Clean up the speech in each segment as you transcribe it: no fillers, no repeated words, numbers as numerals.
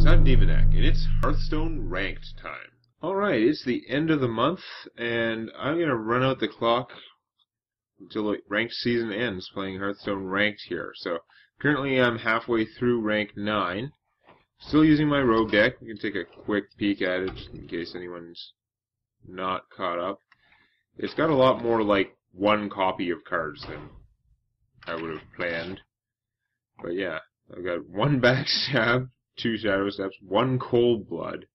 folks, I'm Demonac, and it's Hearthstone Ranked time. Alright, it's the end of the month, and I'm going to run out the clock until the ranked season ends playing Hearthstone Ranked here. So, currently I'm halfway through rank 9. Still using my rogue deck. We can take a quick peek at it, just in case anyone's not caught up. It's got a lot more like one copy of cards than I would have planned. But yeah, I've got one backstab, 2 shadow steps, 1 cold blood.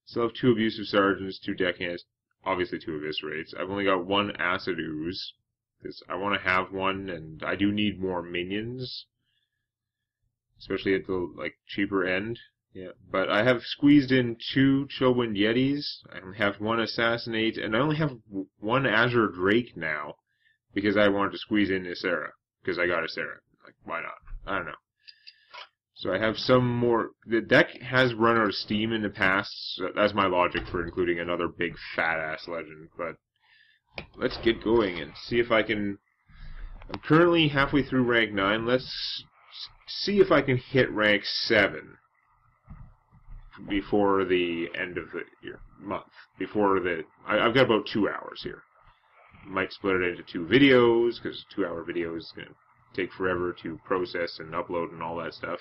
Still have 2 abusive sergeants, 2 deckhands, obviously 2 eviscerates. I've only got 1 acid ooze, because I want to have one, and I do need more minions, especially at the cheaper end. Yeah, but I have squeezed in 2 Chillwind Yetis. I have 1 assassinate, and I only have 1 Azure Drake now, because I wanted to squeeze in Ysera, because I got Ysera. Why not? I don't know. So I have some more. The deck has run out of steam in the past. So that's my logic for including another big fat-ass legend. But let's get going and see if I can. I'm currently halfway through rank 9. Let's see if I can hit rank 7 before the end of the month. I've got about 2 hours here. Might split it into 2 videos, because 2-hour videos is going to take forever to process and upload and all that stuff.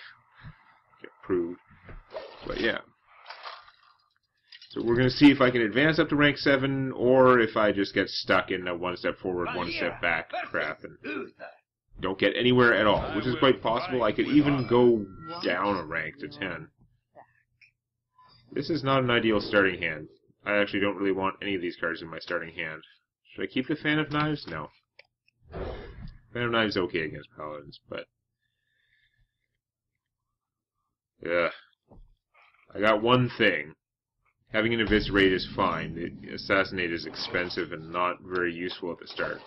Get approved. But yeah. So we're going to see if I can advance up to rank 7, or if I just get stuck in a 1 step forward, 1 step back crap and don't get anywhere at all, which is quite possible. I could even go down a rank to 10. This is not an ideal starting hand. I actually don't really want any of these cards in my starting hand. Should I keep the Fan of Knives? No. Fan of Knives is okay against Paladins, but yeah. I got one thing. Having an Eviscerate is fine. The Assassinate is expensive and not very useful at the start.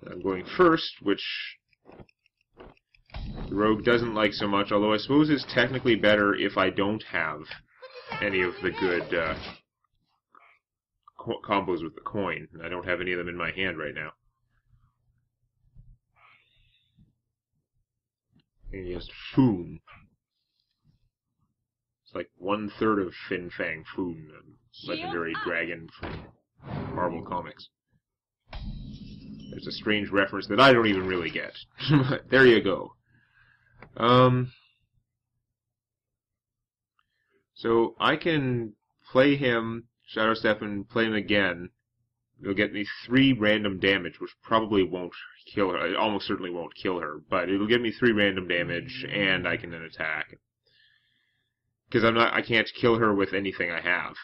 I'm going first, which the Rogue doesn't like so much, although I suppose it's technically better if I don't have any of the good combos with the coin. I don't have any of them in my hand right now. And he has Foon. It's like 1/3 of Fin Fang Foon, a legendary dragon from Marvel Comics. There's a strange reference that I don't even really get. There you go. So I can play him, Shadow Step, and play him again. It'll get me 3 random damage, which probably won't kill her. It almost certainly won't kill her, but it'll give me 3 random damage, and I can then attack. Because I can't kill her with anything I have.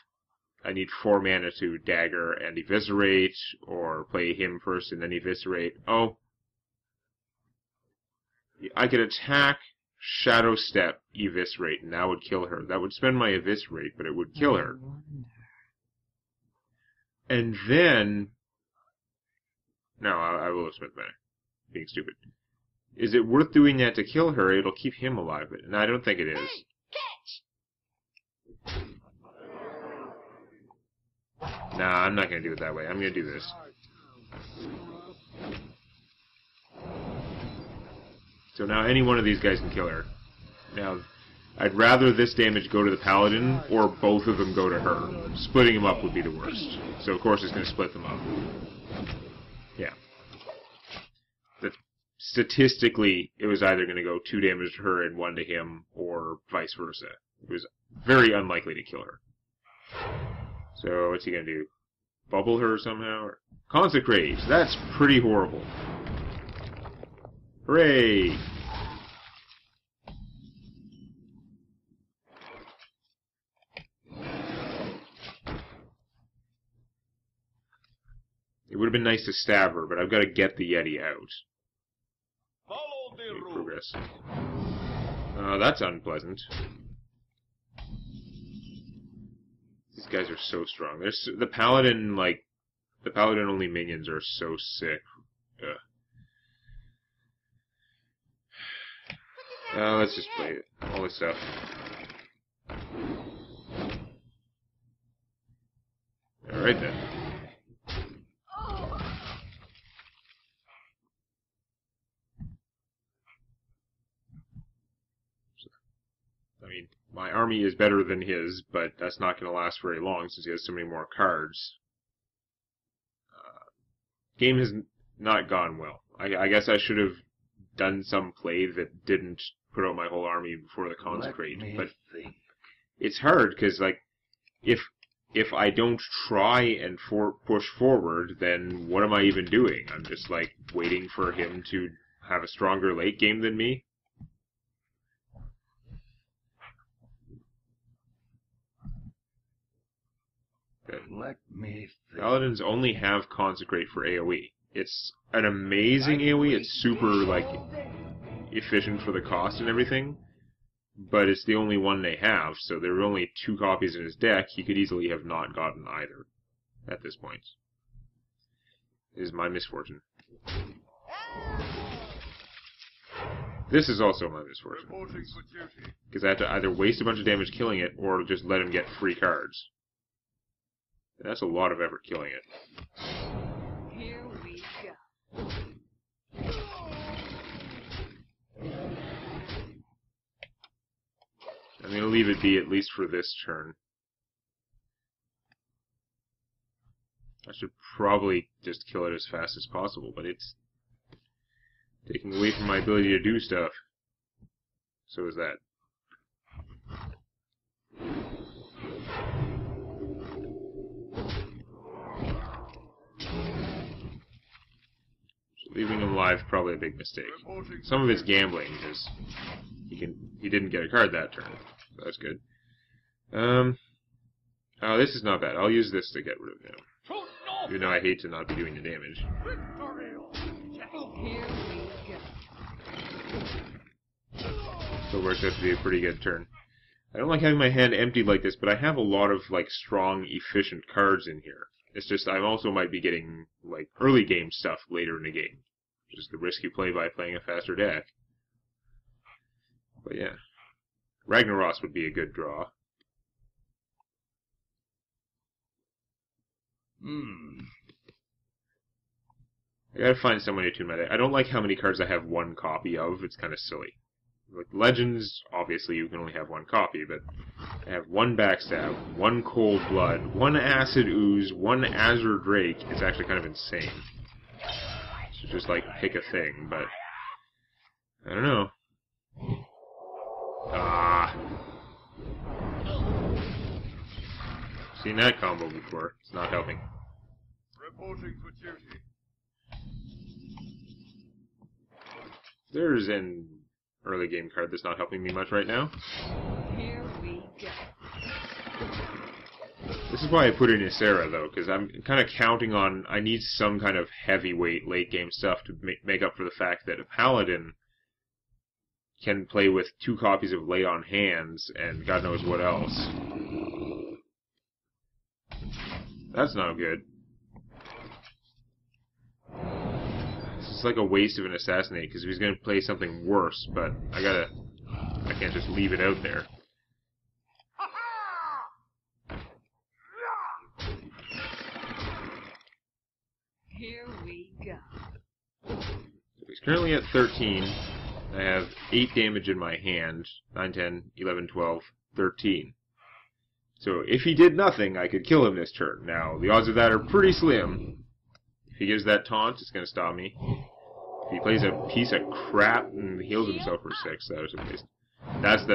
I need 4 mana to dagger and eviscerate, or play him first and then eviscerate. Oh. I could attack, Shadow Step, eviscerate, and that would kill her. That would spend my eviscerate, but it would kill her. And then... No, I will have spent money. Being stupid. Is it worth doing that to kill her? It'll keep him alive. And I don't think it is. Nah, I'm not going to do it that way. I'm going to do this. So now any one of these guys can kill her. Now, I'd rather this damage go to the Paladin, or both of them go to her. Splitting them up would be the worst. So of course it's going to split them up. Yeah. Statistically, it was either going to go 2 damage to her and 1 to him, or vice versa. It was very unlikely to kill her. So what's he going to do? Bubble her somehow? Or Consecrate! That's pretty horrible. Hooray! It would have been nice to stab her, but I've got to get the Yeti out. Follow the rule. Progress. That's unpleasant. These guys are so strong. The Paladin, the Paladin-only minions are so sick. Ugh. Let's just play it. All this stuff. Alright then. my army is better than his, but that's not going to last very long since he has so many more cards. Game has not gone well. I guess I should have done some play that didn't put out my whole army before the consecrate, but it's hard because like if I don't try and push forward, then what am I even doing? I'm just like waiting for him to have a stronger late game than me. Let me think. Paladins only have consecrate for AoE. It's an amazing AoE. It's super like efficient for the cost and everything, but it's the only one they have. So there are only 2 copies in his deck. He could easily have not gotten either at this point. It is my misfortune. This is also my misfortune, because I have to either waste a bunch of damage killing it or just let him get free cards. And that's a lot of effort killing it. Here we go. I'm going to leave it be at least for this turn. I should probably just kill it as fast as possible, but it's taking away from my ability to do stuff. So is that. Leaving him alive, probably a big mistake. Some of it's gambling, because he didn't get a card that turn. So that's good. Oh, this is not bad. I'll use this to get rid of him. Even though I hate to not be doing the damage. Here we go. So it works out to be a pretty good turn. I don't like having my hand emptied like this, but I have a lot of like strong, efficient cards in here. It's just I also might be getting like early game stuff later in the game, which is the risk you play by playing a faster deck. But yeah, Ragnaros would be a good draw. I gotta find some way to tune my deck. I don't like how many cards I have 1 copy of. It's kind of silly. Like Legends, obviously you can only have 1 copy, but I have 1 Backstab, 1 Cold Blood, 1 Acid Ooze, 1 Azure Drake. It's actually kind of insane. So just like pick a thing, but I don't know. Seen that combo before. It's not helping. Reporting for duty. There's an early game card that's not helping me much right now. Here we go. This is why I put in Ysera, though, because I'm kind of counting on I need some kind of heavyweight late game stuff to make up for the fact that a Paladin can play with 2 copies of Lay on Hands and God knows what else. That's not good. This is like a waste of an Assassinate, because if he's going to play something worse, but I can't just leave it out there. Here we go. So he's currently at 13. I have 8 damage in my hand. 9, 10, 11, 12, 13. So if he did nothing, I could kill him this turn. Now, the odds of that are pretty slim. If he gives that taunt, it's going to stop me. If he plays a piece of crap and heals himself for 6, that was a waste. That's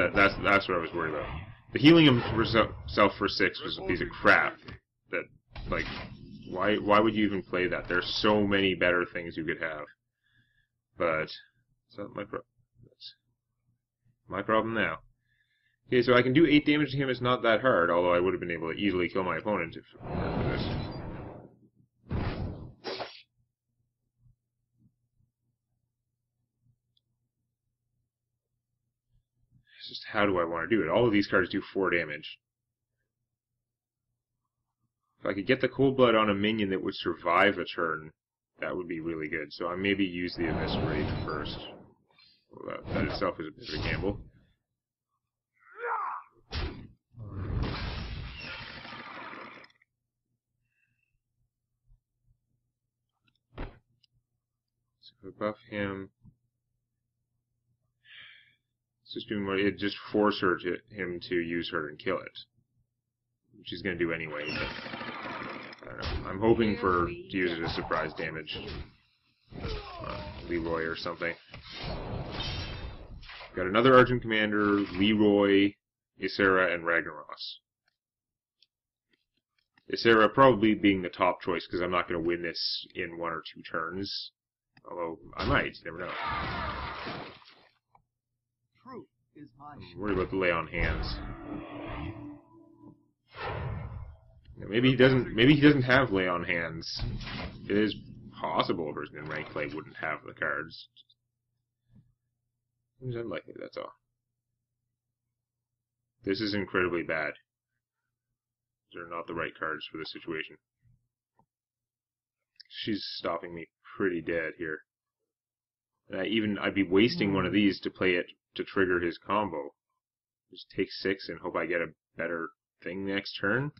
what I was worried about. The healing himself for 6 was a piece of crap. That, like, why would you even play that? There's so many better things you could have. But it's not my problem. That's my problem now. Okay, so I can do 8 damage to him. It's not that hard, although I would have been able to easily kill my opponent if it weren't for this. It's just how do I want to do it? All of these cards do 4 damage. If I could get the Cold Blood on a minion that would survive a turn, that would be really good. So I maybe use the Eviscerate first. Well, that itself is a bit of a gamble. So if I buff him... It's just doing what it just force him to use her and kill it, which he's gonna do anyway. But I don't know. I'm hoping to use it as surprise damage, Leroy or something. Got another Argent Commander, Leroy, Ysera, and Ragnaros. Ysera probably being the top choice because I'm not going to win this in 1 or 2 turns. Although, I might, you never know. Truth is my I'm worried about the lay on hands. Yeah, maybe he doesn't have lay on hands. It is possible a person in ranked play wouldn't have the cards. Seems unlikely, that's all. This is incredibly bad. These are not the right cards for this situation. She's stopping me pretty dead here. And I'd be wasting one of these to play it to trigger his combo. Just take 6 and hope I get a better thing next turn.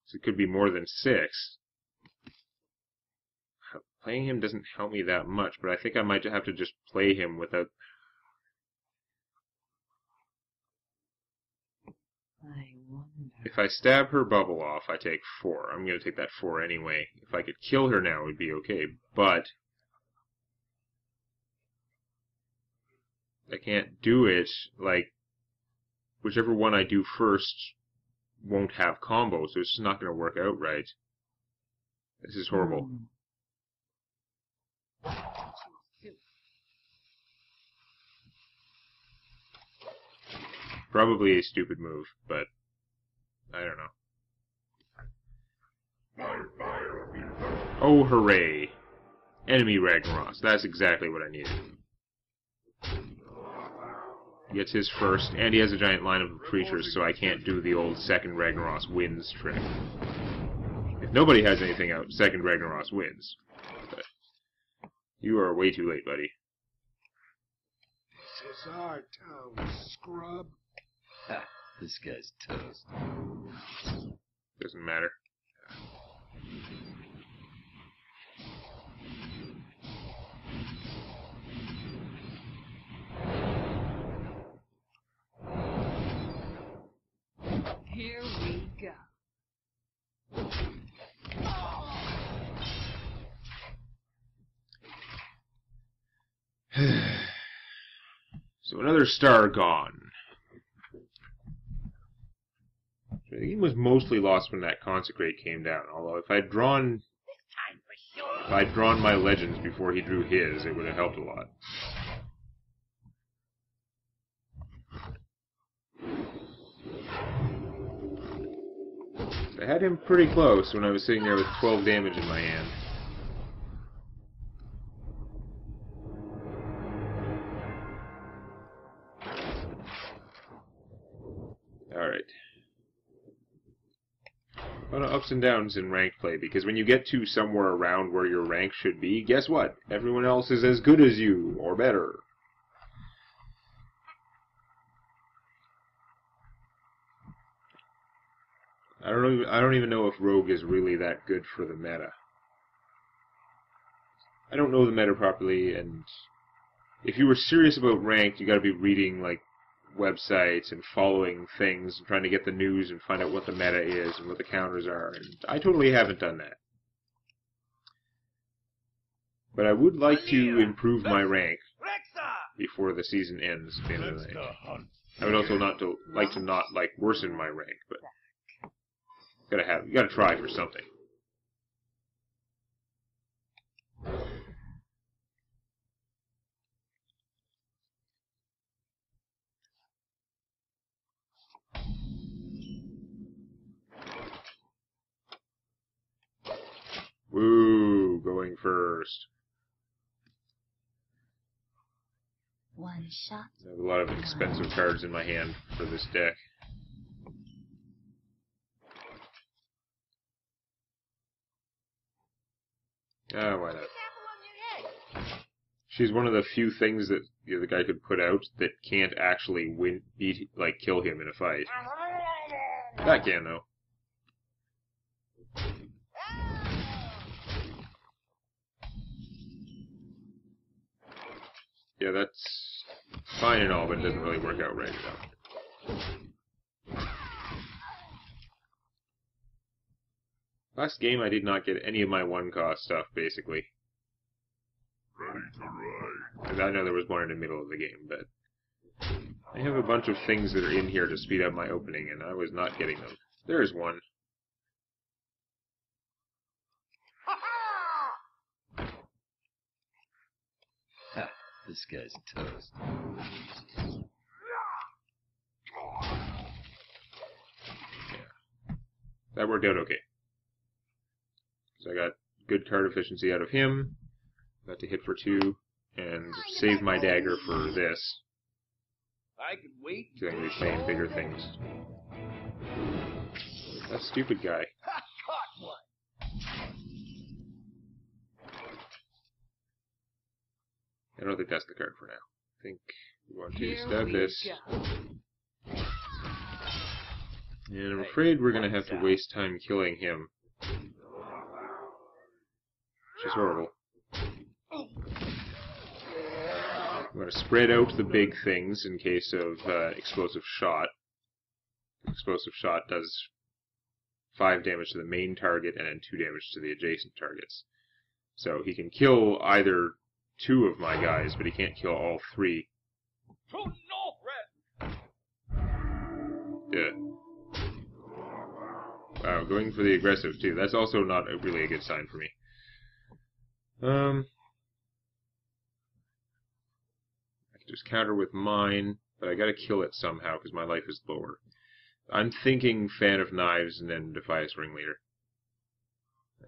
So it could be more than 6. Playing him doesn't help me that much, but I think I might have to just play him without... I wonder. If I stab her bubble off, I take 4. I'm going to take that 4 anyway. If I could kill her now, it would be okay, but... I can't do it, like... Whichever one I do first won't have combos, so it's just not going to work out right. This is horrible. Probably a stupid move, but I don't know. Oh, hooray. Enemy Ragnaros. That's exactly what I needed. He gets his first, and he has a giant line of creatures, so I can't do the old second Ragnaros wins trick. If nobody has anything out, second Ragnaros wins. But you are way too late, buddy. This is our town, scrub. Ha, this guy's toast. Doesn't matter. Here we go. So another star gone. The game was mostly lost when that Consecrate came down, although if I'd drawn my legends before he drew his, it would have helped a lot. I had him pretty close when I was sitting there with 12 damage in my hand. Alright. A lot of ups and downs in ranked play, because when you get to somewhere around where your rank should be, guess what? Everyone else is as good as you, or better. I don't even know if Rogue is really that good for the meta. I don't know the meta properly, and if you were serious about ranked, you gotta be reading, like, websites and following things and trying to get the news and find out what the meta is and what the counters are, and I totally haven't done that. But I would like to improve my rank before the season ends at the end of the night. I would also like to not worsen my rank, but you gotta try for something. Woo, going first. One shot. I have a lot of expensive cards in my hand for this deck. Ah, why not? She's one of the few things that the other guy could put out that can't actually kill him in a fight. That can, though. Yeah, that's fine and all, but it doesn't really work out right now. Last game I did not get any of my 1-cost stuff, basically. Ready to ride. Because I know there was one in the middle of the game, but I have a bunch of things that are in here to speed up my opening, and I was not getting them. There is one. Ha, this guy's toast. That worked out okay. So I got good card efficiency out of him. Got to hit for 2, and save my dagger for this. I can wait. So I'm going to be playing bigger things. That stupid guy. Caught one. I don't think that's the card for now. I think we want to Here stab we this. go. And I'm afraid we're going to have to waste time killing him. Which is horrible. I'm going to spread out the big things in case of explosive shot. Explosive shot does 5 damage to the main target and then 2 damage to the adjacent targets. So he can kill either 2 of my guys, but he can't kill all 3. Oh no, Red. Yeah. Wow, going for the aggressive too. That's also not really a good sign for me. I can just counter with mine, but I gotta kill it somehow because my life is lower. I'm thinking Fan of Knives and then Defias Ringleader.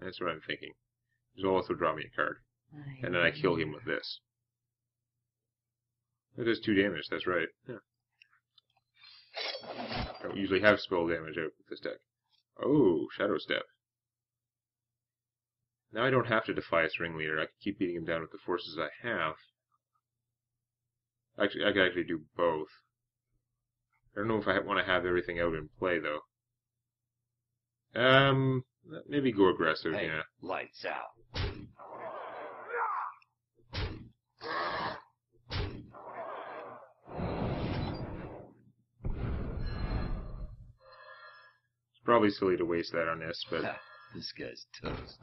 That's what I'm thinking. He'll also draw me a card. And then I kill him with this. That does 2 damage, that's right. Yeah. I don't usually have spell damage out with this deck. Oh, Shadow Step. Now I don't have to Defias Ringleader. I can keep beating him down with the forces I have. Actually, I can actually do both. I don't know if I want to have everything out in play, though. Maybe go aggressive, Hey, yeah. lights out. It's probably silly to waste that on this, but Ha, this guy's toast.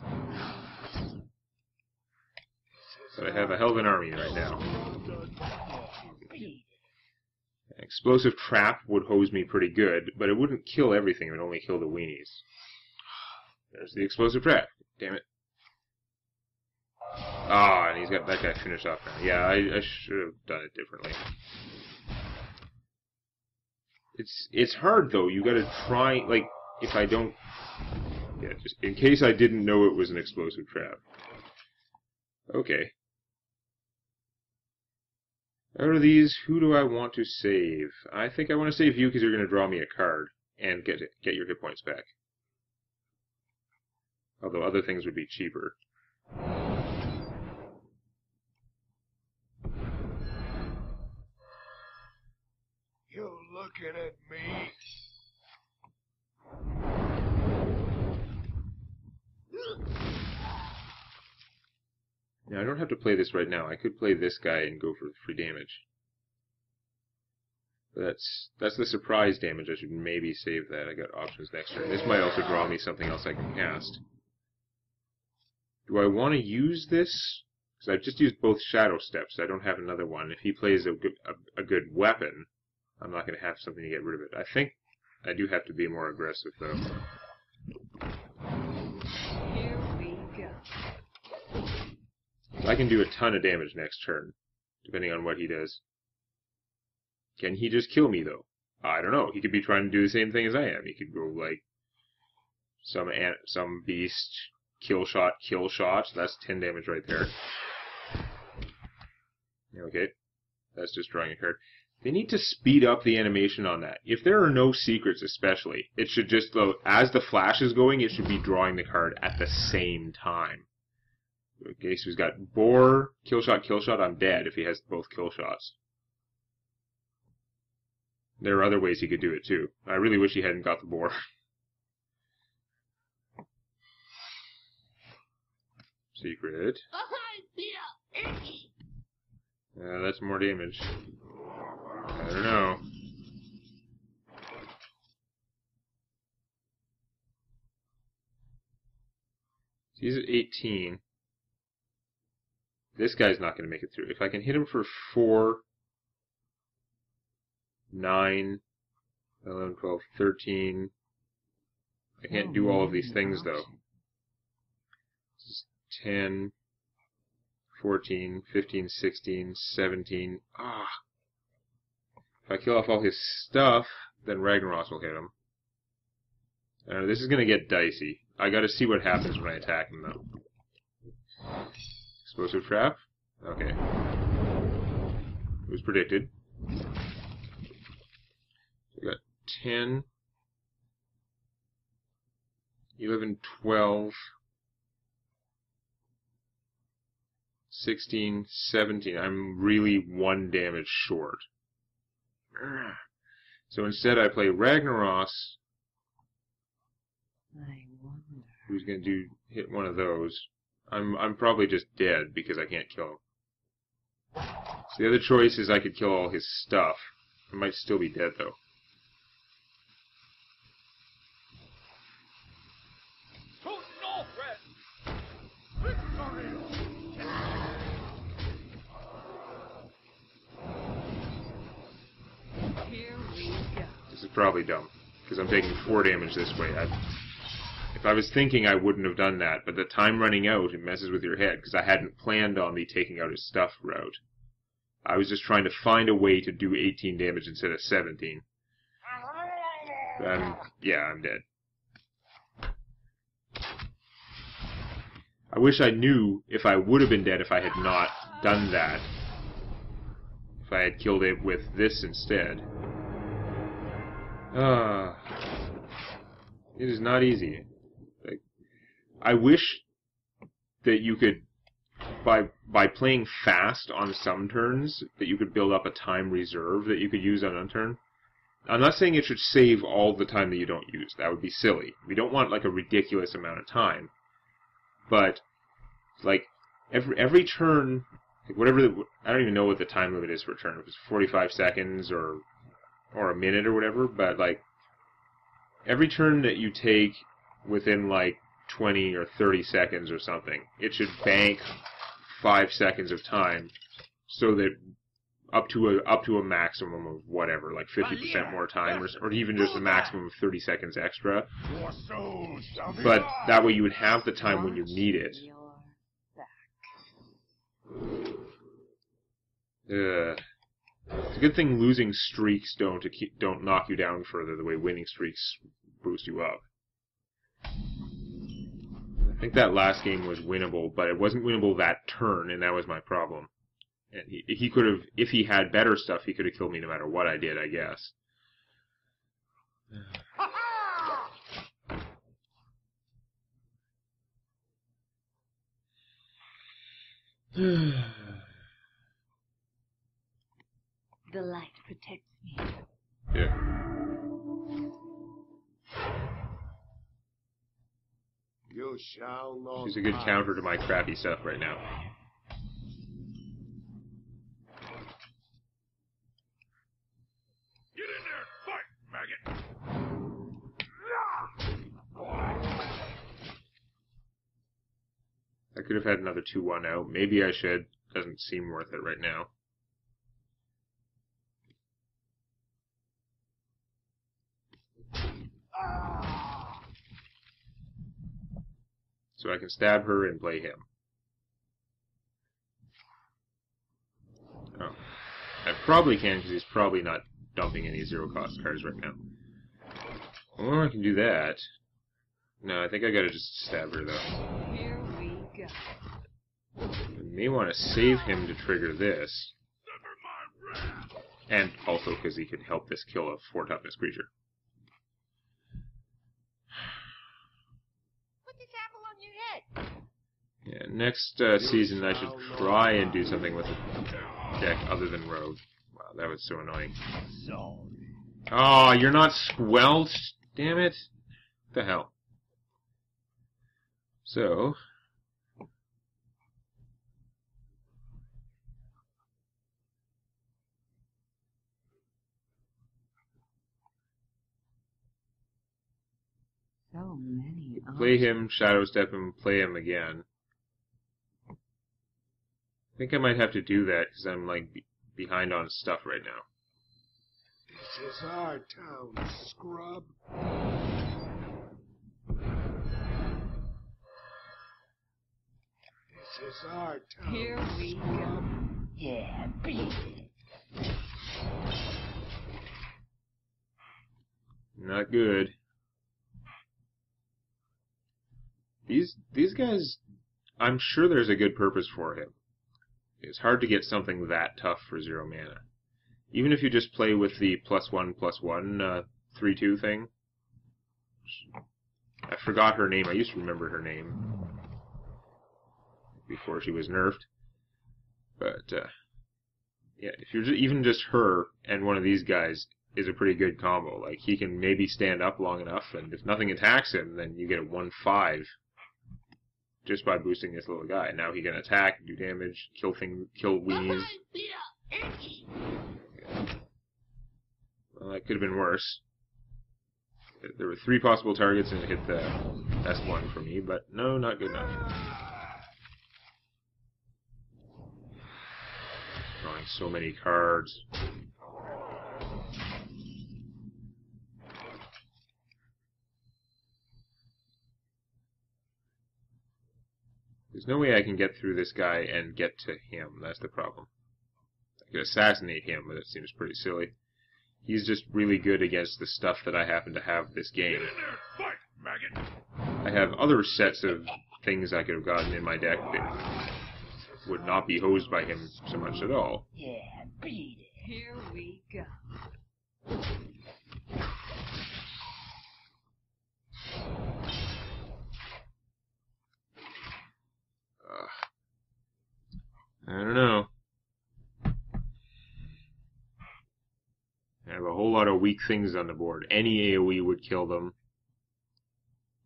I have a hell of an army right now. Explosive Trap would hose me pretty good, but it wouldn't kill everything, it would only kill the weenies. There's the Explosive Trap. Damn it. Ah, and he's got that guy finished off now. Yeah, I should have done it differently. It's hard though. You gotta try, like, if I don't... Yeah, just in case I didn't know it was an Explosive Trap. Okay. Out of these, who do I want to save? I think I want to save you because you're going to draw me a card and get your hit points back. Although other things would be cheaper. You're looking at me. Now, I don't have to play this right now. I could play this guy and go for free damage. But that's the surprise damage. I should maybe save that. I got options next turn. This might also draw me something else I can cast. Do I want to use this? Because I've just used both Shadow Steps. I don't have another one. If he plays a good weapon, I'm not going to have something to get rid of it. I think I do have to be more aggressive, though. Here we go. I can do a ton of damage next turn, depending on what he does. Can he just kill me, though? I don't know. He could be trying to do the same thing as I am. He could go, like, some beast, kill shot. That's 10 damage right there. Okay. That's just drawing a card. They need to speed up the animation on that. If there are no secrets, especially, it should just, as the flash is going, it should be drawing the card at the same time. Okay, so he's got Boar, kill shot, I'm dead if he has both kill shots. There are other ways he could do it too. I really wish he hadn't got the Boar. Secret. That's more damage. I don't know. He's at 18. This guy's not going to make it through. If I can hit him for 4, 9, 11, 12, 13. I can't do all of these things, though. This is 10, 14, 15, 16, 17. Ah! If I kill off all his stuff, then Ragnaros will hit him. This is going to get dicey. I got to see what happens when I attack him, though. Explosive trap? Okay. It was predicted. We got 10, 11, 12, 16, 17. I'm really 1 damage short. So instead I play Ragnaros, I wonder. who's going to hit one of those. I'm probably just dead because I can't kill him. So the other choice is I could kill all his stuff. I might still be dead, though. Here we go. This is probably dumb, because I'm taking 4 damage this way. If I was thinking, I wouldn't have done that, but the time running out, it messes with your head, because I hadn't planned on the taking out his stuff route. I was just trying to find a way to do 18 damage instead of 17. Yeah, I'm dead. I wish I knew if I would have been dead if I had not done that. If I had killed it with this instead. It is not easy. Like, I wish that you could, by playing fast on some turns, that you could build up a time reserve that you could use on a turn. I'm not saying it should save all the time that you don't use. That would be silly. We don't want like a ridiculous amount of time. But like every turn, like whatever I don't even know what the time limit is for a turn. If it's 45 seconds or a minute or whatever. But like every turn that you take within like 20 or 30 seconds or something, it should bank 5 seconds of time, so that up to a maximum of whatever, like 50% more time, or even just a maximum of 30 seconds extra. But that way you would have the time when you need it. It's a good thing losing streaks don't knock you down further, the way winning streaks boost you up. I think that last game was winnable, but it wasn't winnable that turn, and that was my problem. And he could have, if he had better stuff, he could have killed me no matter what I did, I guess. The light protects me. Yeah. You shall not She's a good pass. counter to my crappy stuff right now. Get in there and fight, maggot! I could have had another 2-1 out. Maybe I should. Doesn't seem worth it right now. So I can stab her and play him. Oh. I probably can, because he's probably not dumping any zero-cost cards right now. Or I can do that. No, I think I gotta just stab her, though. Here we go. I may want to save him to trigger this. And also because he could help this kill a 4-toughness creature. Put this apple on your head. Yeah, next season I should try and do something with a deck other than Rogue. Wow, that was so annoying. Oh, you're not squelched? Damn it. What the hell? So... So many. Play him, shadow step him, play him again. I think I might have to do that because I'm like behind on stuff right now. This is our town, scrub. This is our town. Here we go. Yeah, beat it. Not good. These guys, I'm sure there's a good purpose for him. It's hard to get something that tough for 0 mana. Even if you just play with the +1/+1 3/2 thing. I forgot her name. I used to remember her name before she was nerfed. But yeah, if you're even just her and one of these guys is a pretty good combo. Like he can maybe stand up long enough, and if nothing attacks him, then you get a 1/5 just by boosting this little guy. Now he can attack, do damage, kill weenies. Well, that could have been worse. There were 3 possible targets, and it hit the best one for me, but no, not good enough. Drawing so many cards. There's no way I can get through this guy and get to him. That's the problem. I could assassinate him, but it seems pretty silly. He's just really good against the stuff that I happen to have this game. Get in there, fight, maggot. I have other sets of things I could have gotten in my deck that would not be hosed by him so much at all. Yeah, beat it. Here we go. I don't know. I have a whole lot of weak things on the board. Any AoE would kill them.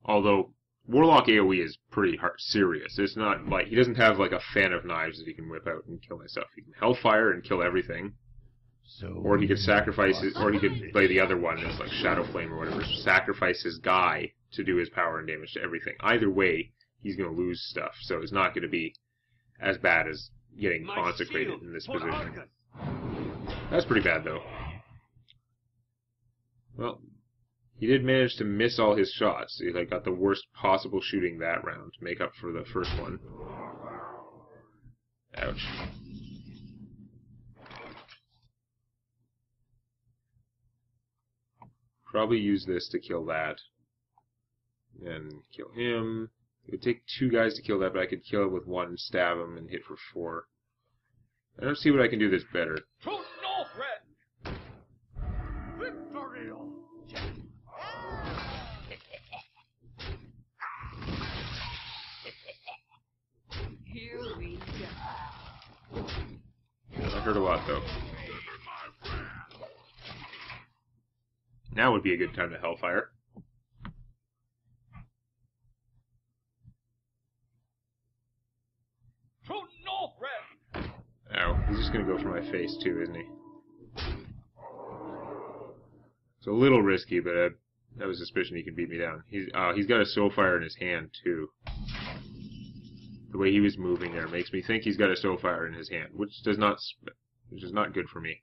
Although, Warlock AoE is pretty serious. It's not like, he doesn't have like a fan of knives that he can whip out and kill myself. He can Hellfire and kill everything. Or he could sacrifice it, or he could play the other one as like Shadow Flame or whatever. Sacrifice his guy to do his power and damage to everything. Either way, he's going to lose stuff. So it's not going to be as bad as getting consecrated in this position. That's pretty bad though. Well, he did manage to miss all his shots. He like got the worst possible shooting that round to make up for the first one. Ouch. Probably use this to kill that. And kill him. It would take 2 guys to kill that, but I could kill it with 1, stab him, and hit for 4. I don't see what I can do that's better. To Northrend! Victory! Here we go. I heard a lot, though. Now would be a good time to Hellfire. To Northrend! Ow. He's just going to go for my face, too, isn't he? It's a little risky, but I have a suspicion he can beat me down. He's got a Soulfire in his hand, too. The way he was moving there makes me think he's got a Soulfire in his hand, which is not good for me.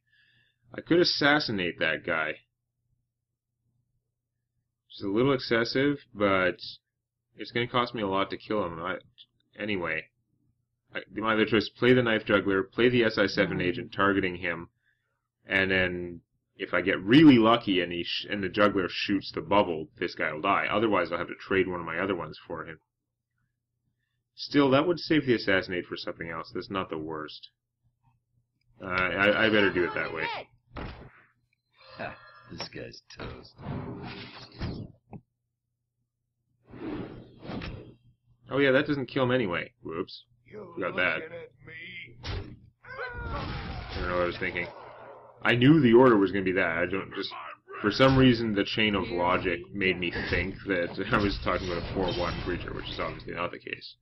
I could assassinate that guy. It's a little excessive, but it's going to cost me a lot to kill him. Anyway, my other choice: play the Knife Juggler, play the SI7 agent targeting him, and then if I get really lucky and the Juggler shoots the bubble, this guy will die. Otherwise, I'll have to trade one of my other ones for him. Still, that would save the Assassinate for something else. That's not the worst. I better do it that way. Ha, this guy's toast. Oh yeah, that doesn't kill him anyway. Whoops. You Got that. looking at me? I don't know what I was thinking. I knew the order was going to be that. I don't just... For some reason, the chain of logic made me think that I was talking about a 4/1 creature, which is obviously not the case.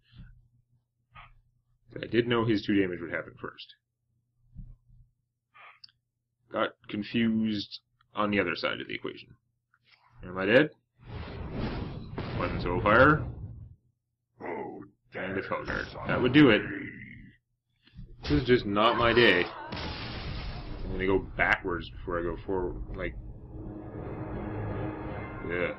I did know his 2 damage would happen first. Got confused on the other side of the equation. Am I dead? One Soulfire. And a Spell Guard. That would do it. This is just not my day. I'm gonna go backwards before I go forward. Like, yeah.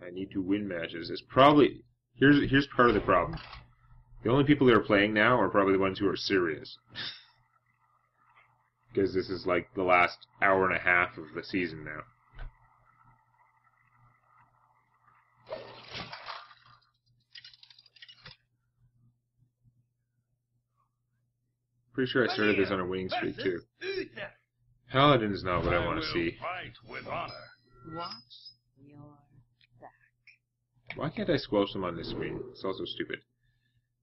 I need to win matches. It's probably here's part of the problem. The only people that are playing now are probably the ones who are serious. Because this is like the last hour and a half of the season now. Pretty sure I started this on a winning streak too. Paladin's not what I want to see. Fight with honor. Watch your back. Why can't I squelch them on this screen? It's also stupid.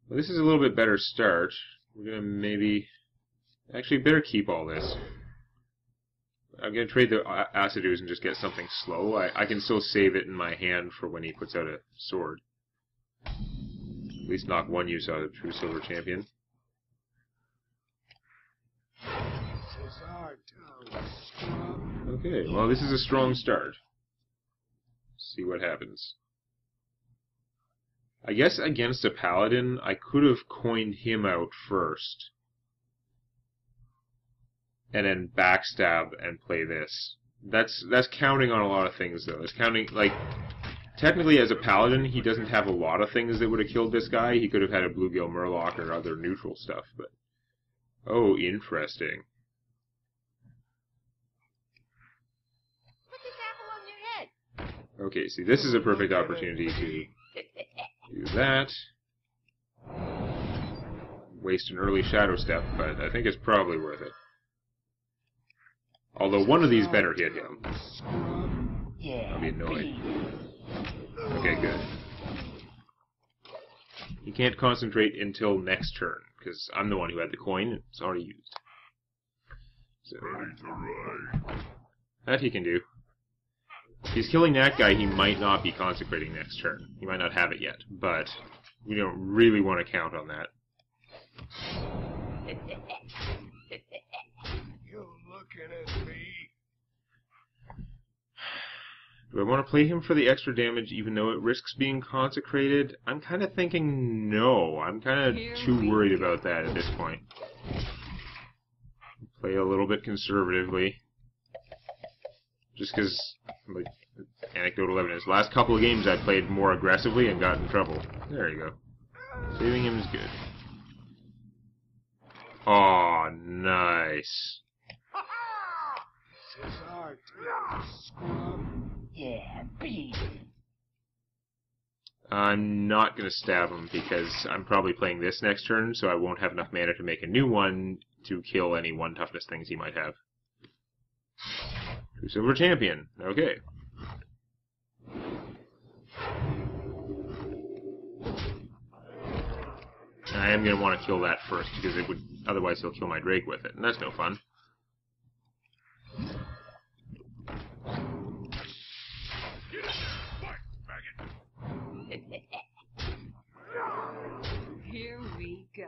Well, this is a little bit better start. We're gonna maybe... Actually, better keep all this. I'm gonna trade the Acidu's and just get something slow. I can still save it in my hand for when he puts out a sword. At least knock one use out of True Silver Champion. This is our town, scrub. Okay, well this is a strong start. See what happens. I guess against a Paladin, I could have coined him out first. And then backstab and play this. That's counting on a lot of things though. It's counting, like, technically as a Paladin, he doesn't have a lot of things that would have killed this guy. He could have had a Bluegill Murloc or other neutral stuff, but... Oh, interesting. Put this apple on your head. Okay, see, this is a perfect opportunity to do that. Waste an early Shadow Step, but I think it's probably worth it. Although one of these better hit him. Yeah. I'll be annoyed. Okay, good. He can't concentrate until next turn, because I'm the one who had the coin, and it's already used. So, that he can do. If he's killing that guy, he might not be consecrating next turn. He might not have it yet, but we don't really want to count on that. You looking at me? Do I want to play him for the extra damage even though it risks being consecrated? I'm kind of thinking no. I'm kind of too worried about that at this point. Play a little bit conservatively. Just because, like, anecdotal evidence. Last couple of games I played more aggressively and got in trouble. There you go. Saving him is good. Aw, nice. This is our town, scrub. Yeah, beat it. I'm not going to stab him because I'm probably playing this next turn, so I won't have enough mana to make a new one to kill any 1 toughness things he might have. True Silver Champion. Okay. I am going to want to kill that first because it would otherwise he'll kill my Drake with it, and that's no fun. Here we go.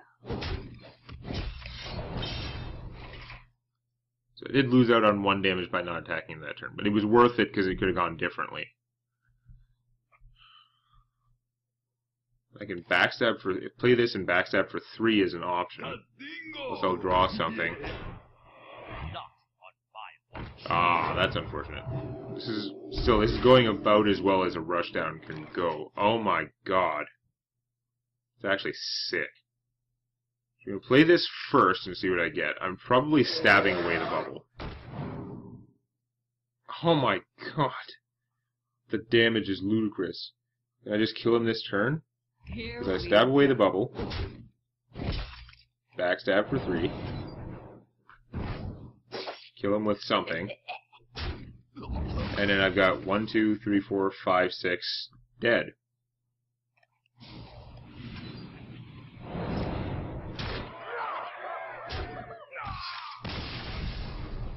So I did lose out on 1 damage by not attacking him that turn, but it was worth it because it could have gone differently. I can backstab for play this and backstab for 3 as an option. Plus I'll draw something. Ah, that's unfortunate. This is going about as well as a rushdown can go. Oh my god. It's actually sick. I'm going to play this first and see what I get. I'm probably stabbing away the bubble. Oh my god. The damage is ludicrous. Can I just kill him this turn? Here Because I we stab away the go. bubble. Backstab for 3. Kill him with something. And then I've got 1, 2, 3, 4, 5, 6 dead.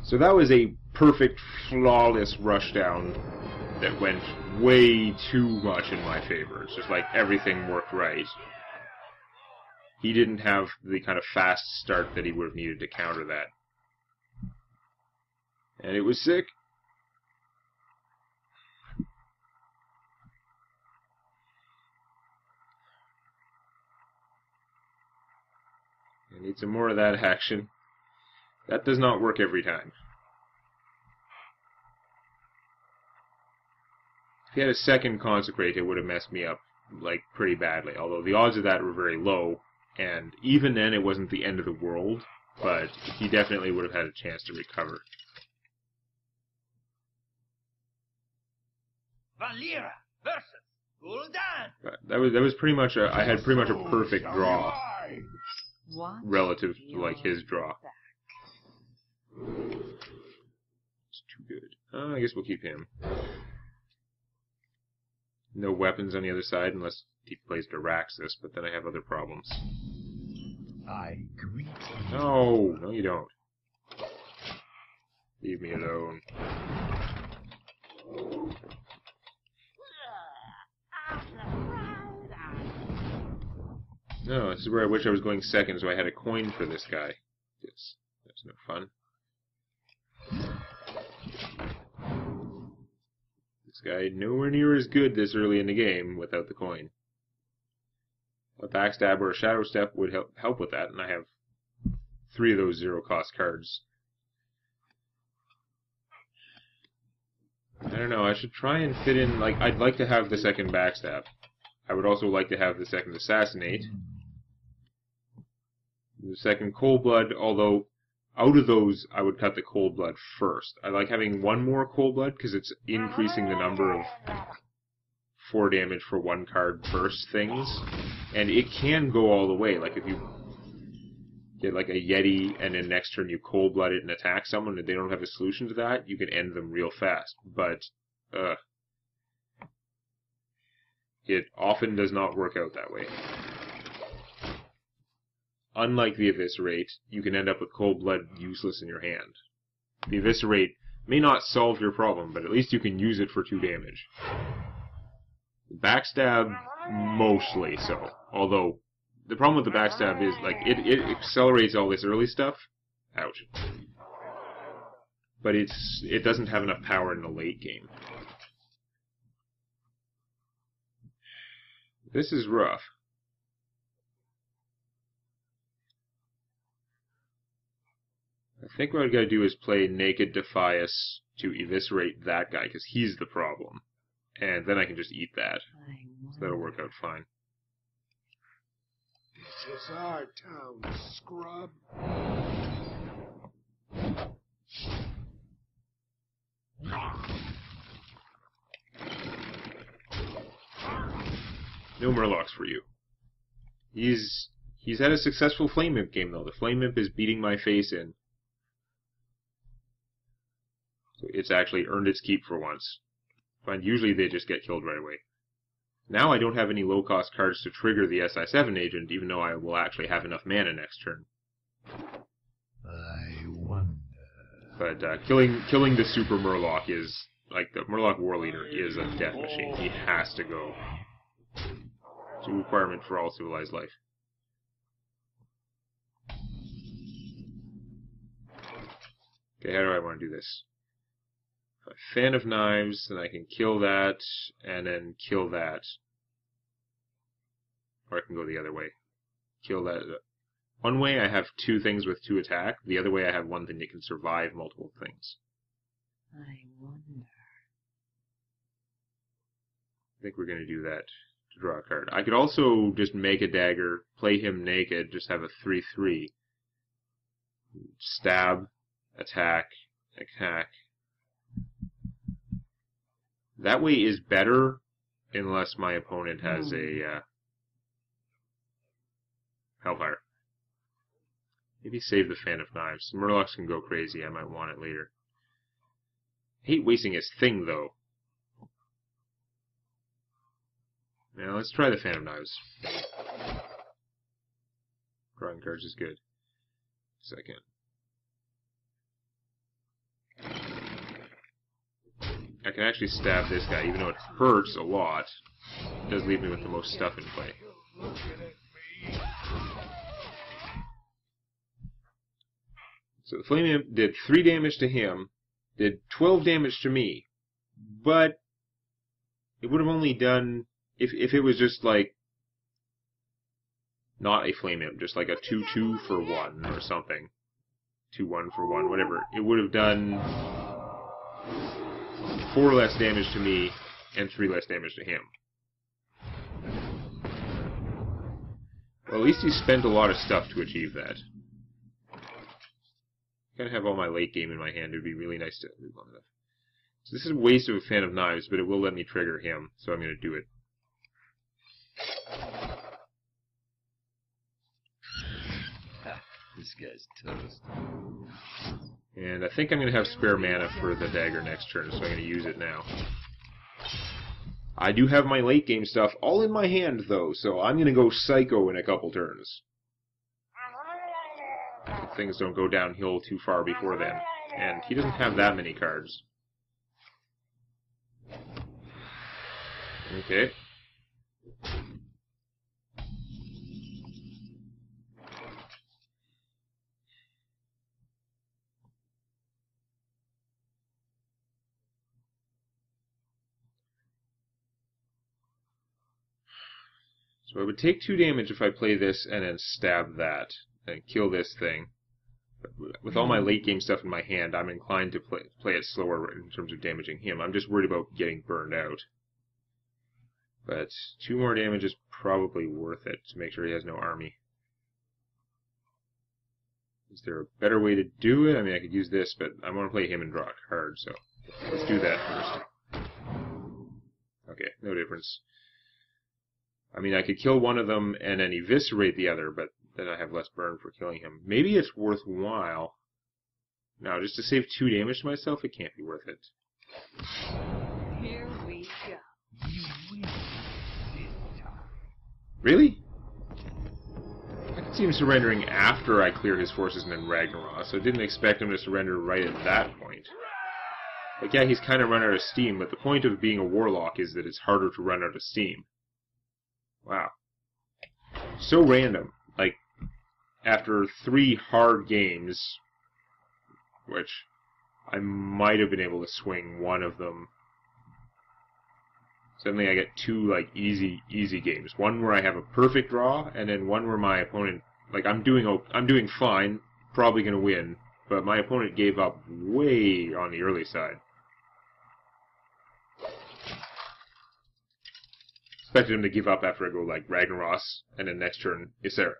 So that was a perfect, flawless rushdown that went way too much in my favor. It's just like everything worked right. He didn't have the kind of fast start that he would have needed to counter that. And it was sick. I need some more of that action. That does not work every time. If he had a second Consecrate, it would have messed me up, like, pretty badly. Although the odds of that were very low, and even then it wasn't the end of the world, but he definitely would have had a chance to recover. Valera versus Gul'dan. But that was pretty much I had pretty much a perfect draw Watch relative to, like, your his draw. back. It's too good. I guess we'll keep him. No weapons on the other side unless he plays Diraxis, but then I have other problems. I greet you. No, no you don't. Leave me alone. No, this is where I wish I was going second, so I had a coin for this guy. Yes, that's no fun. This guy nowhere near as good this early in the game without the coin. A backstab or a shadow step would help with that, and I have 3 of those zero-cost cards. I don't know, I should try and fit in, like, I'd like to have the second backstab. I would also like to have the second assassinate. The second cold blood, although out of those I would cut the cold blood first. I like having one more cold blood because it's increasing the number of 4 damage for 1 card burst things. And it can go all the way, like if you get like a Yeti and then next turn you cold blood it and attack someone and they don't have a solution to that, you can end them real fast. But it often does not work out that way. Unlike the Eviscerate, you can end up with cold blood useless in your hand. The Eviscerate may not solve your problem, but at least you can use it for 2 damage. Backstab, mostly so. Although, the problem with the backstab is, like, it accelerates all this early stuff. Ouch. But it doesn't have enough power in the late game. This is rough. I think what I've got to do is play Naked Defias to eviscerate that guy, because he's the problem. And then I can just eat that. So that'll work out fine. This is our town, scrub. No Murlocs for you. He's had a successful Flame Imp game, though. The Flame Imp is beating my face in. So it's actually earned its keep for once. And usually they just get killed right away. Now I don't have any low-cost cards to trigger the SI7 agent, even though I will actually have enough mana next turn. I wonder. But killing the Super Murloc is, like, the Murloc War Leader is a death machine. He has to go. It's a requirement for all civilized life. Okay, how do I want to do this? A Fan of Knives, then I can kill that, and then kill that. Or I can go the other way. Kill that. One way I have 2 things with 2 attack, the other way I have 1 thing that can survive multiple things. I wonder. I think we're going to do that to draw a card. I could also just make a dagger, play him naked, just have a 3/3. Stab, attack, attack. That way is better unless my opponent has a Hellfire. Maybe save the Fan of Knives. Murlocs can go crazy. I might want it later. I hate wasting his thing, though. Now, let's try the Fan of Knives. Drawing cards is good. Second. I can actually stab this guy, even though it hurts a lot. It does leave me with the most stuff in play. Looking at me. So the Flame Imp did 3 damage to him, did 12 damage to me, but it would have only done, if it was just like, not a flame imp, just like a 2/2 for 1 or something. 2/1 for 1, whatever. It would have done 4 less damage to me and 3 less damage to him. Well, at least he spent a lot of stuff to achieve that. Kind of have all my late game in my hand. It would be really nice to move on enough. So this is a waste of a Fan of Knives, but it will let me trigger him, so I'm going to do it. This guy's toast. And I think I'm going to have spare mana for the dagger next turn, so I'm going to use it now. I do have my late game stuff all in my hand, though, so I'm going to go psycho in a couple turns. Things don't go downhill too far before then. And he doesn't have that many cards. Okay. So I would take 2 damage if I play this and then stab that and kill this thing. But with all my late game stuff in my hand, I'm inclined to play it slower in terms of damaging him. I'm just worried about getting burned out. But 2 more damage is probably worth it to make sure he has no army. Is there a better way to do it? I mean, I could use this, but I want to play him and draw a card, so let's do that first. Okay, no difference. I mean, I could kill one of them and then eviscerate the other, but then I have less burn for killing him. Maybe it's worthwhile. Now, just to save 2 damage to myself, it can't be worth it. Here we go. You win this time. Really? I could see him surrendering after I clear his forces and then Ragnarok, so I didn't expect him to surrender right at that point. Like, yeah, he's kind of run out of steam, but the point of being a warlock is that it's harder to run out of steam. Wow. So random. Like, after 3 hard games, which I might have been able to swing one of them, suddenly I get 2, like, easy games. One where I have a perfect draw, and then one where my opponent, like, I'm doing fine, probably going to win, but my opponent gave up way on the early side. Expected him to give up after I go like Ragnaros, and then next turn Ysera.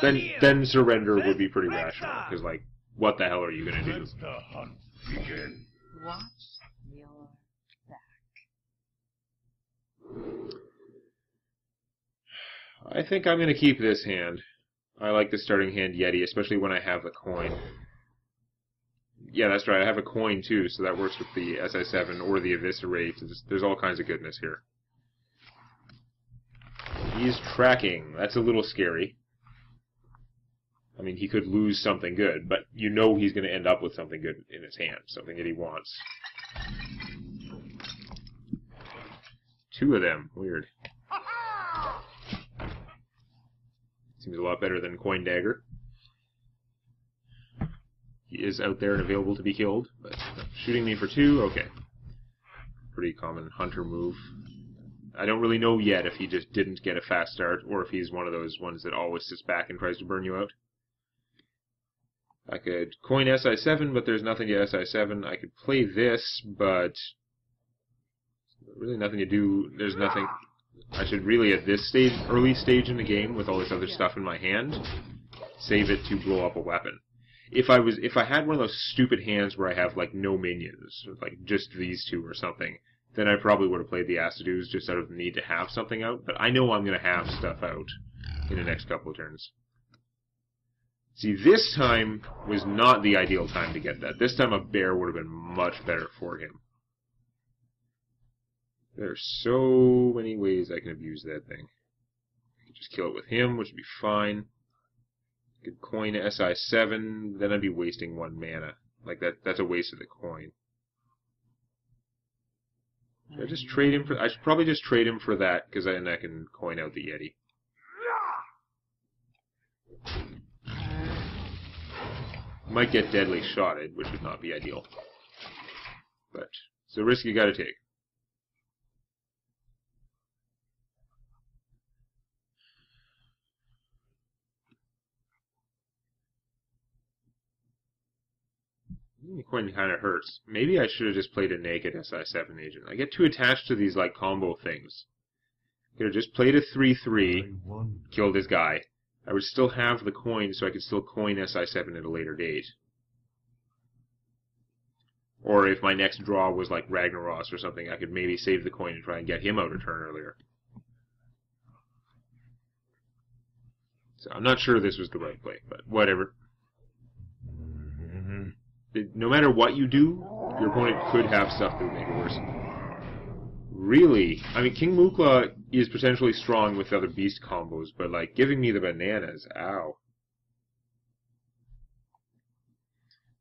Then surrender would be pretty rational, because like, what the hell are you gonna do? Let the hunt begin. Watch your back. I think I'm gonna keep this hand. I like the starting hand Yeti, especially when I have the coin. Yeah, that's right, I have a coin too, so that works with the SI7 or the Eviscerate. There's all kinds of goodness here. He's tracking. That's a little scary. I mean, he could lose something good, but you know he's going to end up with something good in his hand, something that he wants. 2 of them. Weird. Seems a lot better than Coin Dagger. He is out there and available to be killed, but shooting me for 2? Okay. Pretty common hunter move. I don't really know yet if he just didn't get a fast start, or if he's one of those ones that always sits back and tries to burn you out. I could coin SI7, but there's nothing to SI7. I could play this, but really nothing to do. There's nothing. I should really, at this stage, early stage in the game, with all this other stuff in my hand, save it to blow up a weapon. If I had one of those stupid hands where I have like no minions, like just these 2 or something, then I probably would have played the Acidues just out of the need to have something out, but I know I'm going to have stuff out in the next couple of turns. See, this time was not the ideal time to get that. This time a bear would have been much better for him. There are so many ways I can abuse that thing. I could just kill it with him, which would be fine. I could coin SI7, then I'd be wasting 1 mana. Like, that's a waste of the coin. Should I just trade him for... I should probably just trade him for that, because then I can coin out the Yeti. Might get deadly shotted, which would not be ideal. but it's a risk you gotta take. The coin kind of hurts. Maybe I should have just played a naked SI7 agent. I get too attached to these like combo things. Could have just played a 3/3, killed his guy. I would still have the coin, so I could still coin SI7 at a later date. Or if my next draw was like Ragnaros or something, I could maybe save the coin and try and get him out a turn earlier. So I'm not sure this was the right play, but whatever. No matter what you do, your opponent could have stuff that would make it worse. Really? I mean, King Mukla is potentially strong with other beast combos, but like giving me the bananas, ow.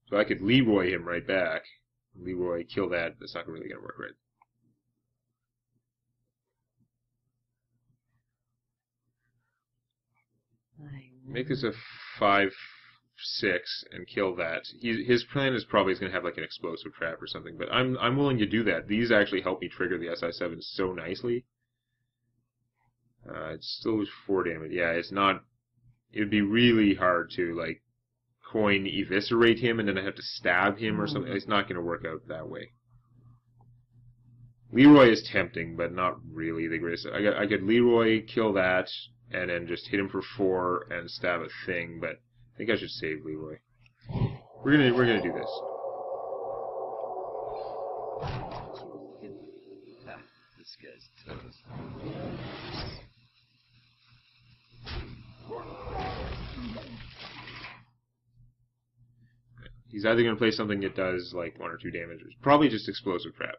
So I could Leroy him right back. Leroy, kill that. That's not really going to work right. Make this a 5/6 and kill that. His plan is probably going to have like an explosive trap or something, but I'm willing to do that. These actually help me trigger the SI7 so nicely. It's still 4 damage. Yeah, it's not. It would be really hard to like coin eviscerate him and then I have to stab him or something. It's not going to work out that way. Leroy is tempting, but not really the greatest. I could Leroy, kill that, and then just hit him for 4 and stab a thing, but I think I should save Leroy. We're gonna do this. This guy's toast. He's either gonna play something that does like 1 or 2 damage, or probably just explosive trap.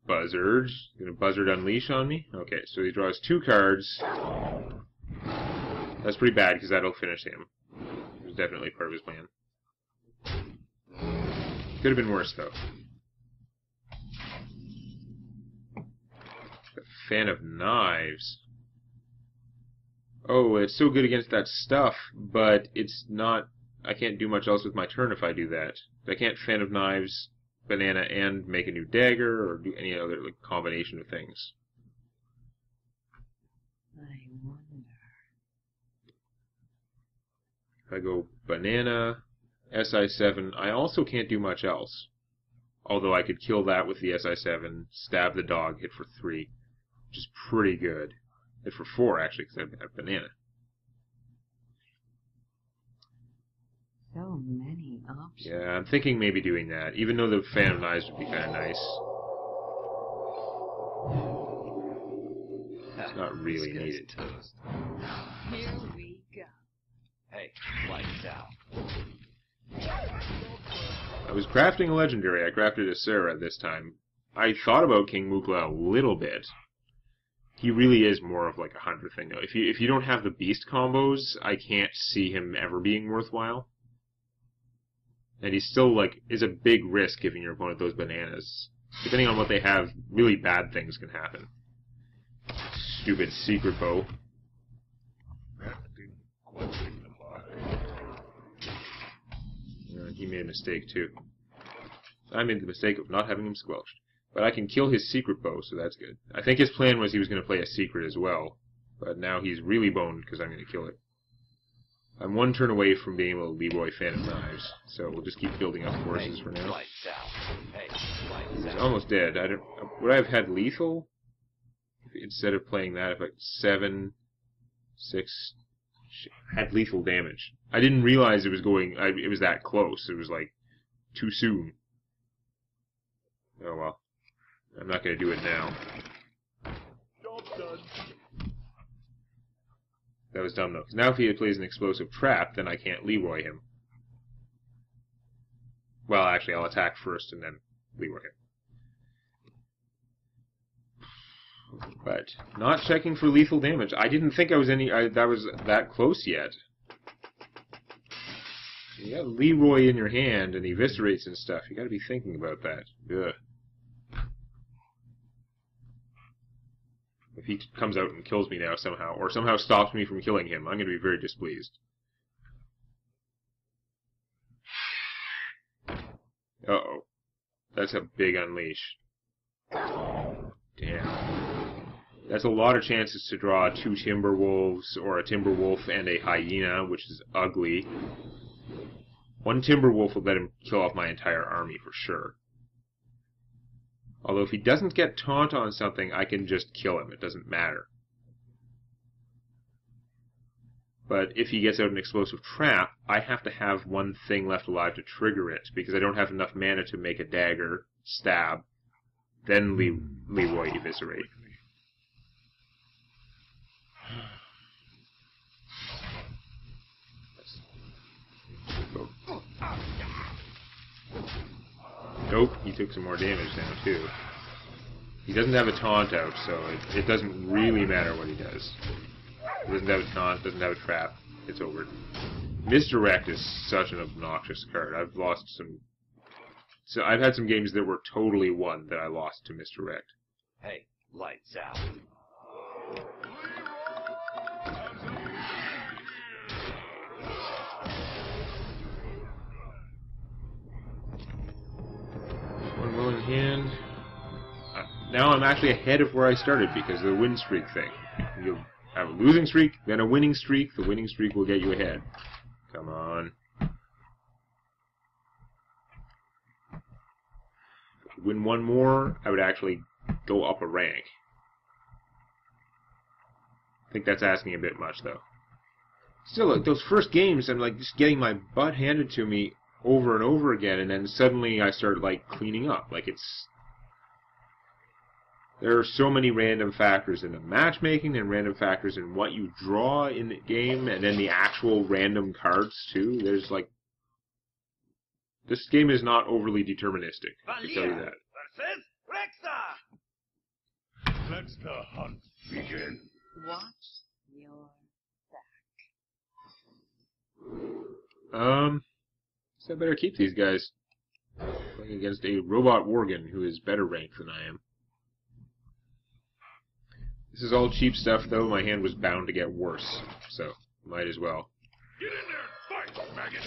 Buzzard. Gonna Buzzard Unleash on me? Okay, so he draws 2 cards. That's pretty bad, because that'll finish him. It was definitely part of his plan. Could have been worse, though. The Fan of Knives. Oh, it's so good against that stuff, but it's not... I can't do much else with my turn if I do that. I can't Fan of Knives, banana, and make a new dagger, or do any other like, combination of things. I wonder. If I go banana, SI7, I also can't do much else. Although I could kill that with the SI7, stab the dog, hit for 3, which is pretty good. Hit for 4, actually, because I have banana. So many options. Yeah, I'm thinking maybe doing that, even though the Fan of Knives would be kind of nice. It's not really needed. Toast. Here we go. Hey, lights out. I was crafting a legendary. I crafted a Sarah this time. I thought about King Mukla a little bit. He really is more of like a hunter thing, though. If you don't have the beast combos, I can't see him ever being worthwhile. And he still like is a big risk giving your opponent those bananas. Depending on what they have, really bad things can happen. Stupid secret bow. He made a mistake too. I made the mistake of not having him squelched. But I can kill his secret bow, so that's good. I think his plan was he was going to play a secret as well. But now he's really boned because I'm going to kill it. I'm 1 turn away from being able to Leroy Fan of Knives, so we'll just keep building up forces for now. Lights out. Hey, lights He's out. almost dead. Would I have had lethal instead of playing that? If like 7, 6 had lethal damage. I didn't realize it was going. It was that close. It was like too soon. Oh well. I'm not going to do it now. Job done. That was dumb, though. Because now if he plays an explosive trap, then I can't Leroy him. Well, actually, I'll attack first and then Leroy him. But not checking for lethal damage. I didn't think I was that was that close yet. You got Leroy in your hand and eviscerates and stuff. You got to be thinking about that. Ugh. If he comes out and kills me now somehow, or somehow stops me from killing him, I'm going to be very displeased. Uh-oh. That's a big unleash. Damn. That's a lot of chances to draw 2 Timberwolves, or a Timberwolf and a Hyena, which is ugly. 1 Timberwolf will let him kill off my entire army for sure. Although if he doesn't get taunt on something, I can just kill him. It doesn't matter. But if he gets out an explosive trap, I have to have 1 thing left alive to trigger it, because I don't have enough mana to make a dagger, stab, then Leroy eviscerate. Nope, he took some more damage now too. He doesn't have a taunt out, so it doesn't really matter what he does. He doesn't have a taunt, doesn't have a trap, it's over. Misdirect is such an obnoxious card. I've lost some... So I've had some games that were totally won that I lost to Misdirect. Hey, lights out. One will in hand. Now I'm actually ahead of where I started because of the win streak thing. You'll have a losing streak, then a winning streak. The winning streak will get you ahead. Come on. If I win 1 more, I would actually go up a rank. I think that's asking a bit much, though. Still, like, those first games, I'm like just getting my butt handed to me over and over again, and then suddenly I start like cleaning up. Like there are so many random factors in the matchmaking and random factors in what you draw in the game, and then the actual random cards too. There's like, this game is not overly deterministic, I can tell you that. Versus Rexa! Let the hunt begin. Watch your So I better keep these guys. Playing against a robot Worgen who is better ranked than I am. This is all cheap stuff, though. My hand was bound to get worse, so might as well. Get in there and fight, maggot!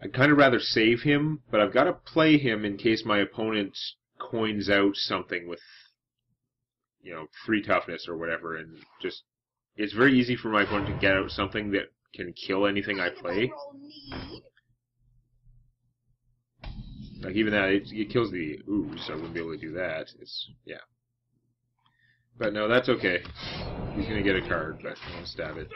I'd kind of rather save him, but I've got to play him in case my opponent coins out something with, 3 toughness or whatever, and just... It's very easy for my opponent to get out something that can kill anything I play. Like, even that, it kills the ooze, so I wouldn't be able to do that. Yeah. But no, that's okay. He's gonna get a card, but I'll stab it.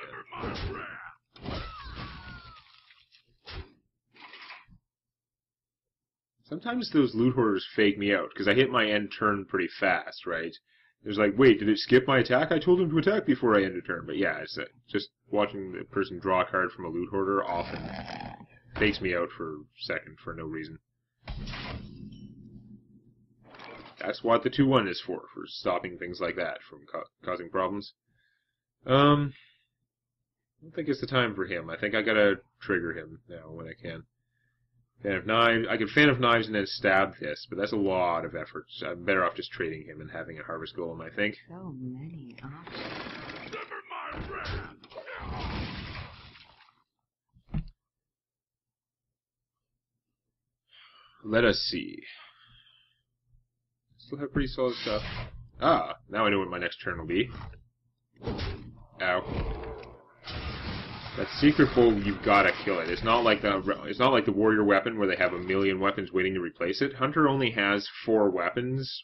Sometimes those loot hoarders fake me out, because I hit my end turn pretty fast, right? There's like, wait, did it skip my attack? I told him to attack before I end a turn. But yeah, it's just watching the person draw a card from a loot hoarder often fakes me out for a second for no reason. That's what the 2-1 is for stopping things like that from causing problems. I don't think it's the time for him. I think I gotta trigger him now when I can. Fan of Knives. I could Fan of Knives and then stab this, but that's a lot of effort. So I'm better off just trading him and having a Harvest Golem, I think. So many options. Never mind, Let us see. Still have pretty solid stuff. Ah, now I know what my next turn will be. Ow. That secret bow, you've gotta kill it. It's not like the warrior weapon where they have a million weapons waiting to replace it. Hunter only has 4 weapons.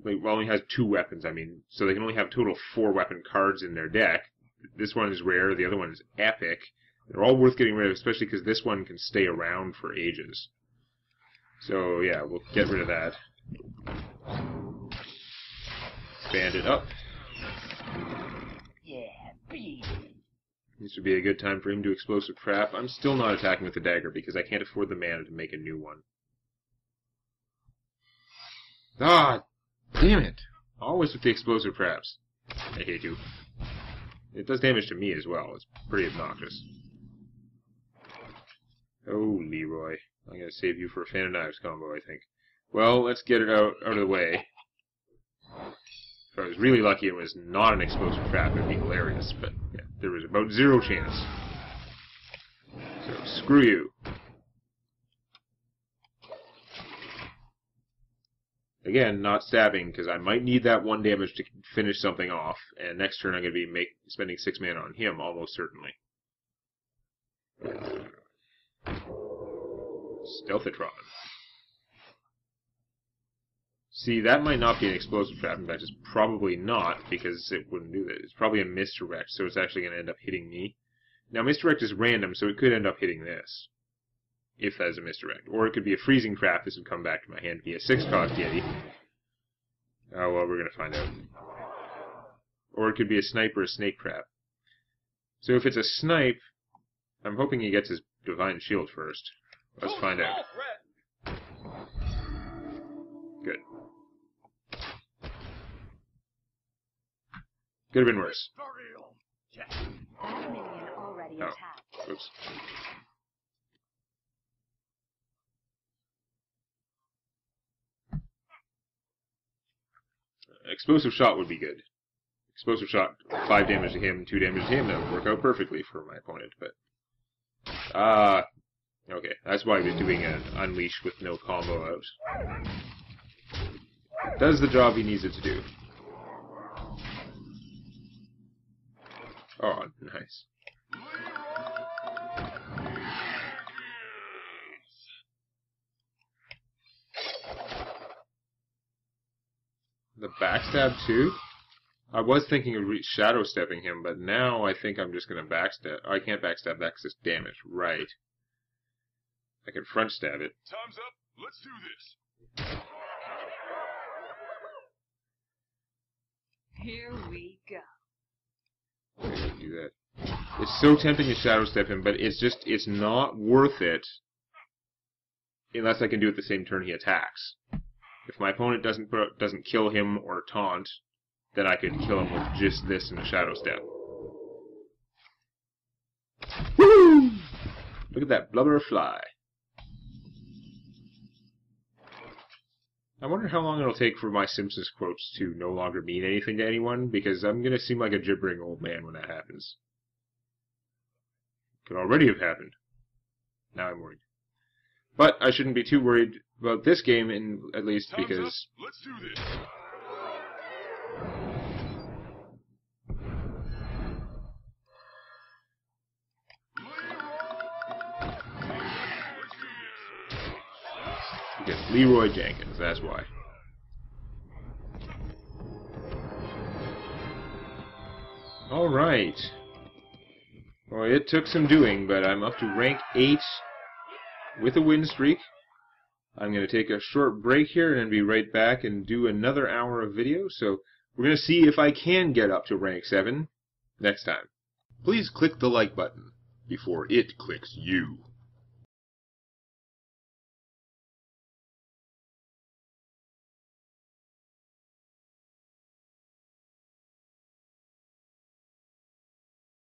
Only has 2 weapons, I mean. So they can only have a total of 4 weapon cards in their deck. This one is rare, the other one is epic. They're all worth getting rid of, especially because this one can stay around for ages. So yeah, we'll get rid of that. Band it up. Yeah, beat. This would be a good time for him to explosive trap. I'm still not attacking with the dagger because I can't afford the mana to make a new one. Ah, damn it! Always with the explosive traps. I hate you. It does damage to me as well. It's pretty obnoxious. Oh, Leroy. I'm going to save you for a Fan of Knives combo, I think. Well, let's get it out of the way. If I was really lucky it was not an explosive trap, it would be hilarious, but yeah, there was about 0 chance. So, screw you. Again, not stabbing, because I might need that 1 damage to finish something off, and next turn I'm going to be spending 6 mana on him, almost certainly. Stealthitron. See, that might not be an explosive trap. In fact, it's probably not, because it wouldn't do that. It's probably a misdirect, so it's actually going to end up hitting me. Now, misdirect is random, so it could end up hitting this, if that is a misdirect. Or it could be a freezing trap. This would come back to my hand to be a 6-cost Yeti. Oh, well, we're going to find out. Or it could be a snipe or a snake trap. So if it's a snipe, I'm hoping he gets his Divine Shield first. Let's find out. Good. Could have been worse. That minion already attacked. Oops. Explosive shot would be good. Explosive shot, 5 damage to him, 2 damage to him. That would work out perfectly for my opponent, but... okay, that's why he was doing an Unleash with no combo out. It does the job he needs it to do. Oh, nice. The backstab too? I was thinking of shadow stepping him, but now I think I'm just going to backstab. I can't backstab that because it's damage. Right. I can front stab it. Time's up. Let's do this. Here we go. I can do that. It's so tempting to shadow step him, but it's not worth it unless I can do it the same turn he attacks. If my opponent doesn't kill him or taunt, then I could kill him with just this and a shadow step. Woo! Look at that blubber fly. I wonder how long it'll take for my Simpsons quotes to no longer mean anything to anyone, because I'm going to seem like a gibbering old man when that happens. Could already have happened. Now I'm worried. But I shouldn't be too worried about this game, at least, Time's because... up. Let's do this. Because Leroy Jenkins, that's why. Alright. Well, it took some doing, but I'm up to rank 8 with a win streak. I'm going to take a short break here and be right back and do another hour of video, so we're going to see if I can get up to rank 7 next time. Please click the like button before it clicks you.